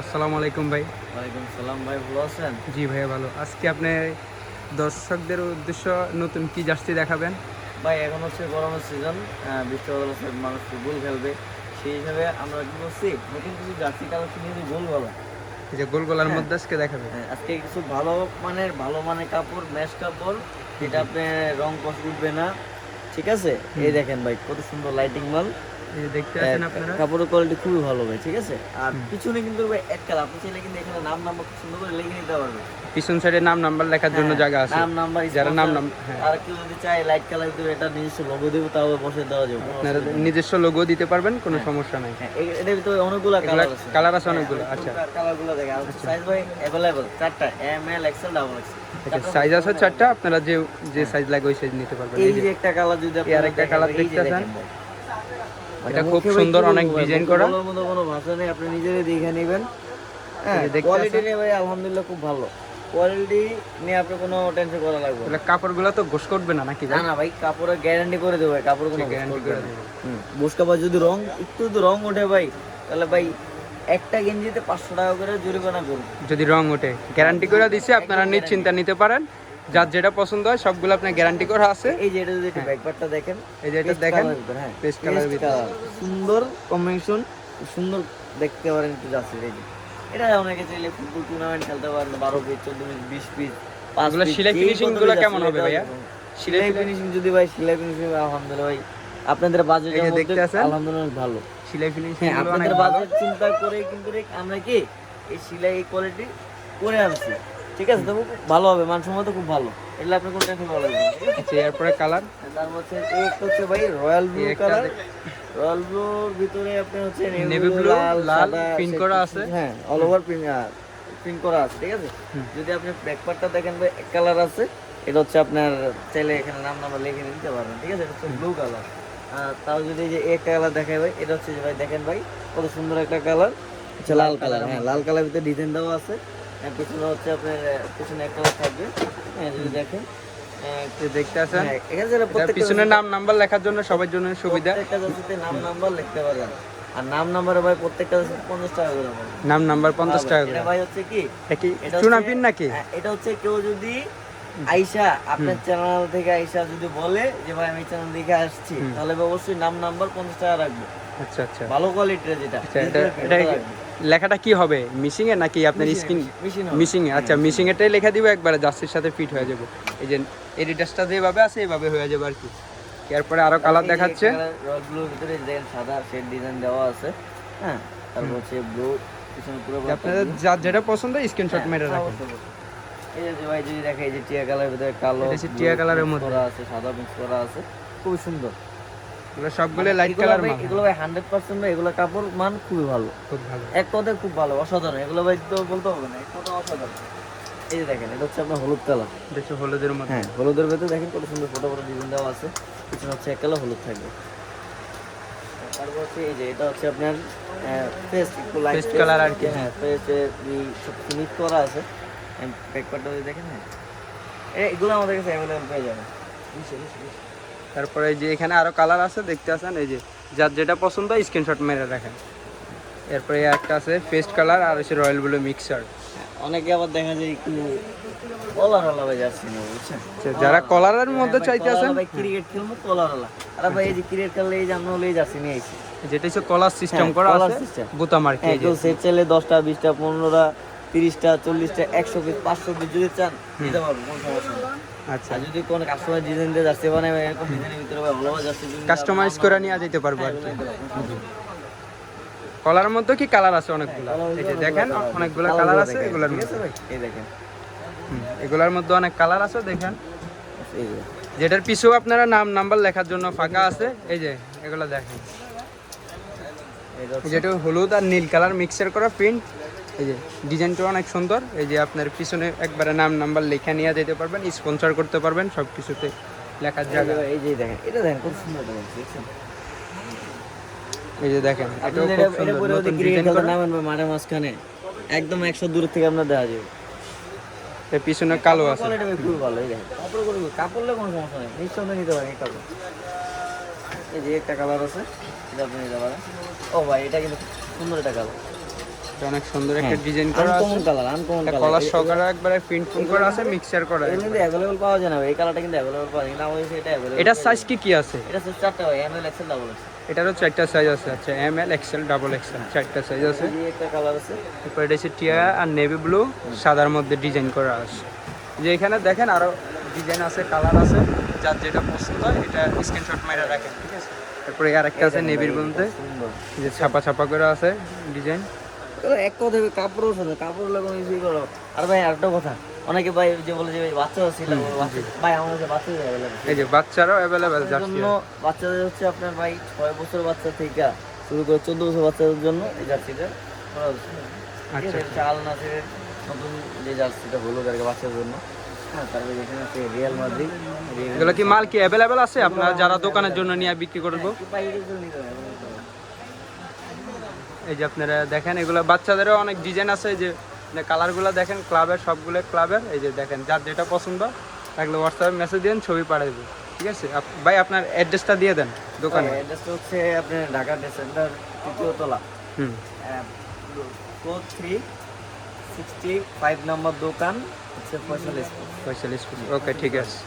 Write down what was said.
আসসালামু আলাইকুম ভাই। ওয়ালাইকুম সালাম ভাই, ভালো আছেন? জি ভাইয়া ভালো। আজকে আপনি দর্শকদের উদ্দেশ্য নতুন কি জার্সি দেখাবেন? ভাই এখন হচ্ছে গরমের সিজন, বৃষ্টি বাদল আছে, মানুষ ফুটবল খেলবে। সেই হিসাবে আমরা কি করছি, নতুন কিছু জার্সি কালেকশন নিয়েছি গোল গলা। এই যে গোল গলার হ্যাঁ, মধ্যে আজকে দেখাবেন। আজকে কিছু ভালো মানের কাপড়, ম্যাশ কাপড়, যেটা আপনি রং কষ উঠবে না। ঠিক আছে, এই দেখেন ভাই কত সুন্দর লাইটিং মাল। এই যে দেখতে আছেন আপনারা। কাপড়ের কোয়ালিটি খুবই ভালো ভাই, ঠিক আছে। আর পিছনে কিন্তু ভাই এক কালার, আপনি চাইলে কিন্তু এখানে নাম নাম্বার খুব সুন্দর করে লিখে নিতে পারবেন। পিছন সাইডে নাম নাম্বার লেখার জন্য জায়গা আছে। নাম নাম্বার যারা নাম হ্যাঁ, আর কেউ যদি চায় লাইট কালার দেবে, এটা নিজস্ব লোগো দেবে, তাও বসে দেওয়া যাবে। আপনারা নিজস্ব লোগো দিতে পারবেন, কোনো সমস্যা নাই। হ্যাঁ, এটার ভিতরে অনেকগুলো কালার আছে। কালার আছে অনেকগুলো। আচ্ছা, কালারগুলো দেখেন। আর সাইজ ভাই अवेलेबल চারটা, M L XL double XL. আচ্ছা, সাইজ আছে চারটা, আপনারা যে সাইজ লাগে ওই সাইজ নিতে পারবেন। এই যে একটা কালার, যদি আপনি আরেকটা কালার দেখতেছেন, এটা খুব মুখে সুন্দর, অনেক ডিজাইন করা। বলার মতো কোনো ভাষা নেই, আপনি নিজেই দেখে নেবেন। হ্যাঁ, দেখতে কোয়ালিটি নিয়ে ভাই আলহামদুলিল্লাহ খুব ভালো। কোয়ালিটি নিয়ে আপনি কোনো টেনশন করা লাগবে না। তাহলে কাপড়গুলো তো ঘোষ করবে না নাকি না ভাই? না ভাই, কাপড়ের গ্যারান্টি করে দেবো ভাই, কাপড় কোনো গ্যারান্টি করে দেবে। বুশ কাপড় যদি একটু যদি রং ওঠে ভাই, তাহলে ভাই একটা গেঞ্জিতে 500 টাকা করে জরিমানা করুন। যদি রং ওঠে গ্যারান্টি করে দিছি, আপনারা নিশ্চিন্তা নিতে পারেন। যার যেটা পছন্দ হয় সবগুলো আপনার গ্যারান্টি করা আছে। এই যে এটা যদি একটু ব্যাকপার্টটা দেখেন, এই যে এটা দেখেন, হ্যাঁ পেস্ট কালারের ভিতরে সুন্দর কম্বিনেশন, সুন্দর দেখতে পারেন একটু যাচ্ছে। এই যে এটা অনেকে চাইলে ফুটবল টুর্নামেন্ট খেলতে পারেন, 12 পিস, 14 পিস, 20 পিস, 5 এগুলো পিস। সেলাই ফিনিশিং গুলো কেমন হবে ভাইয়া? সেলাই ফিনিশিং যদি ভাই, সেলাই ফিনিশিং আলহামদুলিল্লাহ ভাই আপনাদের বাজেটের মধ্যে দেখতে আছেন, আলহামদুলিল্লাহ অনেক ভালো। সেলাই ফিনিশিং হ্যাঁ, গুলো অনেক আপনাদের ভালো। বাজেট চিন্তা করে কিন্তু আমরা কি এই সেলাই কোয়ালিটি করে আনছি। ঠিক আছে, তবু খুব ভালো হবে, মানসম্মত খুব ভালো। এগুলো আপনি কোনো টেনশন করা লাগবে না। আচ্ছা, এরপরে কালার, তারপর হচ্ছে এই একটা হচ্ছে ভাই রয়্যাল ব্লু কালার। রয়্যাল ব্লুর ভিতরে আপনি হচ্ছে নেভি ব্লু লাল প্রিন্ট করা আছে। হ্যাঁ, অল ওভার প্রিন্ট করা আছে। ঠিক আছে, যদি আপনি ব্যাক পার্টটা দেখেন ভাই, এক কালার আছে। এটা হচ্ছে আপনার চাইলে এখানে নাম নাম্বার লিখে নিতে পারবেন। ঠিক আছে, এটা হচ্ছে ব্লু কালার। তাও যদি এই যে একটা কালার দেখায় ভাই, এটা হচ্ছে যে ভাই দেখেন ভাই কত সুন্দর একটা কালার, হচ্ছে লাল কালার। হ্যাঁ, লাল কালার ভিতরে ডিজাইন দেওয়া আছে। পিছনে হচ্ছে আপনার পিছনে এক কালার থাকবে। হ্যাঁ, যদি দেখেন দেখতে আছেন, এখানে যারা পিছনে নাম নাম্বার লেখার জন্য সবার জন্য সুবিধা। প্রত্যেকটা জার্সিতে নাম নাম্বার লিখতে পারবেন। আর নাম নাম্বারে ভাই প্রত্যেকটা জার্সিতে 50 টাকা করে পাবেন। নাম নাম্বার 50 টাকা করে। এটা ভাই হচ্ছে কি, এটা চুনা পিন নাকি? এটা হচ্ছে কেউ যদি আইসা আপনার চ্যানেল থেকে আইসা যদি বলে যে ভাই আমি চ্যানেল দেখে আসছি, তাহলে অবশ্যই নাম নাম্বার 50 টাকা রাখবে। আচ্ছা আচ্ছা, ভালো কোয়ালিটির যেটা। এটা লেখাটা কি হবে, মিশিং এ নাকি আপনার স্ক্রিন? মিশিং এ। আচ্ছা, মিশিং এটাই লেখা দিব, একবারে জার্সির সাথে ফিট হয়ে যাবে। এই যে এডিটাসটা যেভাবে আছে এইভাবে হয়ে যাবে আর কি। এরপরে আরো কালার দেখাচ্ছে। রয়্যাল ব্লুর ভিতরে দেখেন সাদা শেড ডিজাইন দেওয়া আছে। হ্যাঁ, তারপর হচ্ছে ব্লু, পিছনে পুরো আপনাদের যার যেটা পছন্দ স্ক্রিনশট মেরে রাখেন। এই যে ভাই যদি দেখে, এই যে টিয়া কালারের ভিতরে কালো, এটা হচ্ছে টিয়া কালারের মধ্যে করা আছে, সাদা মিক্স করা আছে, খুব সুন্দর। এগুলো সবগুলো লাইট কালার মাল। এগুলো ভাই 100% ভাই, এগুলো কাপড় মান খুবই ভালো, খুব ভালো, এক কথায় খুব ভালো, অসাধারণ। এগুলো ভাই তো বলতে হবে না, এক কথা অসাধারণ। এই যে দেখেন, এটা হচ্ছে আপনার হলুদ কালার। দেখছো হলুদের মধ্যে? হ্যাঁ, হলুদের ভিতরে দেখেন কত সুন্দর ছোট বড় ডিজাইন দেওয়া আছে। পিছনে হচ্ছে এক কালার হলুদ থাকবে। তারপর হচ্ছে এই যে এটা হচ্ছে আপনার পেস্ট, একটু লাইট পেস্ট কালার আর কি। হ্যাঁ, পেস্ট সব মিক্স করা আছে। ব্যাক পার্টটা যদি দেখেন, হ্যাঁ এগুলো আমাদের কাছে অ্যাভেলেবল পেয়ে যাবে। তারপরে এই যে এখানে আরো কালার আছে, দেখতে আছেন। এই যে যার যেটা পছন্দ স্ক্রিনশট মেরে রাখেন। এরপরে একটা আছে পেস্ট কালার, আর হচ্ছে রয়্যাল ব্লু মিক্সার। অনেকে আবার দেখা যায় একটু কলার ওলা ভাই যাচ্ছে না, বুঝছেন? যারা কলারের মধ্যে চাইতে আছেন, ভাই ক্রিকেট খেলবো কলার ওলা। আরে ভাই এই যে ক্রিকেট খেললে এই যে আমরা হলেই যাচ্ছি নিয়ে আইছি, যেটা হচ্ছে কলার সিস্টেম করা আছে, বুতাম আর কি। কেউ সেট চাইলে 10টা 20টা 15টা 30টা 40টা 100 পিস 500 পিস যদি চান দিতে পারবো, কোনো সমস্যা নেই। আচ্ছা, আর যদি কোনো কাস্টমার ডিজাইন দিয়ে যাচ্ছে মানে এরকম ডিজাইনের ভিতরে ভাই ভালো যাচ্ছে, কাস্টমাইজ করে নিয়ে যেতে পারবো আর কি। কলার মধ্যে কি কালার আছে অনেকগুলো, এই যে দেখেন অনেকগুলো কালার আছে এগুলোর মধ্যে। এই দেখেন, এগুলোর মধ্যে অনেক কালার আছে দেখেন। এই যে যেটার পিছু আপনারা নাম নাম্বার লেখার জন্য ফাঁকা আছে। এই যে এগুলো দেখেন, যেটা হলুদ আর নীল কালার মিক্সার করা প্রিন্ট। এই যে ডিজাইনটা অনেক সুন্দর। এই যে আপনার পিছনে একবারে নাম নাম্বার লেখা নিয়ে যেতে পারবেন, স্পন্সর করতে পারবেন, সব কিছুতে লেখার জায়গা। এই যে দেখেন, এটা দেখেন কত সুন্দর দেখেন। এই যে দেখেন, এটা পুরো ক্রিকেট খেলার নামেন মাঠের মাঝখানে একদম 100 দূর থেকে আমরা দেখা যাবে। এর পিছনে কালো আছে, কোয়ালিটি খুব ভালো। এই দেখেন কাপড়লে কোনো সমস্যা নেই, নিঃসন্দেহে নিতে পারেন এই কাপড়। এই যে একটা কালার আছে, এটা আপনি নিতে পারেন। ও ভাই, এটা কিন্তু সুন্দর একটা কালার। এটা অনেক সুন্দর একটা ডিজাইন করা আছে, আনকমন কালার, আনকমন এটা কালার। কলার সহকারে একবারে প্রিন্ট করা আছে, মিক্সার করা এটা কিন্তু অ্যাভেলেবল পাওয়া যায় না ভাই, এই কালারটা কিন্তু অ্যাভেলেবল পাওয়া যায় না, আমাদের এটা অ্যাভেলেবল। এটার সাইজ কি আছে? এটা হচ্ছে 4টা ভাই, এমএল এক্সেল ডাবল এক্সেল। এটারও 4টা সাইজ আছে। আচ্ছা, M L, XL, double XL 4টা সাইজ আছে। এই একটা কালার আছে। তারপর এটা হচ্ছে টিয়া আর নেভি ব্লু সাদার মধ্যে ডিজাইন করা আছে। যে এখানে দেখেন আরো ডিজাইন আছে, কালার আছে, যার যেটা পছন্দ হয় এটা স্ক্রিনশট মেরে রাখেন, ঠিক আছে। তারপরে আর একটা আছে নেভির মধ্যে, সুন্দর। যে ছাপা ছাপা করে আছে ডিজাইন। তো এক কথা কাপড়ও সুন্দর, কাপড় লাগানো ইউজ করো। আর ভাই আরেকটা কথা, অনেকে ভাই যে বলে যে ভাই বাচ্চা ছিল, ভাই আমার কাছে বাচ্চা অ্যাভেলেবল। এই যে বাচ্চারাও অ্যাভেলেবেল জার্সি জন্য বাচ্চাদের হচ্ছে আপনার ভাই 6 বছর বাচ্চা থেকে শুরু করে 14 বছর বাচ্চাদের জন্য এই জার্সিটা করা হচ্ছে। আচ্ছা, চাল নাচের নতুন যে জার্সিটা হলো আর কি বাচ্চাদের জন্য। হ্যাঁ, তারপরে এখানে আছে রিয়াল মাদ্রিদ। এগুলো কি মাল কি অ্যাভেলেবেল আছে আপনারা যারা দোকানের জন্য নিয়ে বিক্রি করবো? এই যে আপনারা দেখেন এগুলো বাচ্চাদেরও অনেক ডিজাইন আছে, যে কালারগুলো দেখেন ক্লাবের, সবগুলো ক্লাবের। এই যে দেখেন যার যেটা পছন্দ থাকলে হোয়াটসঅ্যাপে মেসেজ দিন, ছবি পাঠিয়ে দেবো, ঠিক আছে। ভাই আপনার অ্যাড্রেসটা দিয়ে দেন দোকানে। অ্যাড্রেসটা হচ্ছে আপনার ঢাকা সেন্টার 3য় তলা, হুম, 4365 নম্বর দোকান হচ্ছে ফয়সাল স্কুল। পয়সা লিস্ট। ওকে, ঠিক আছে।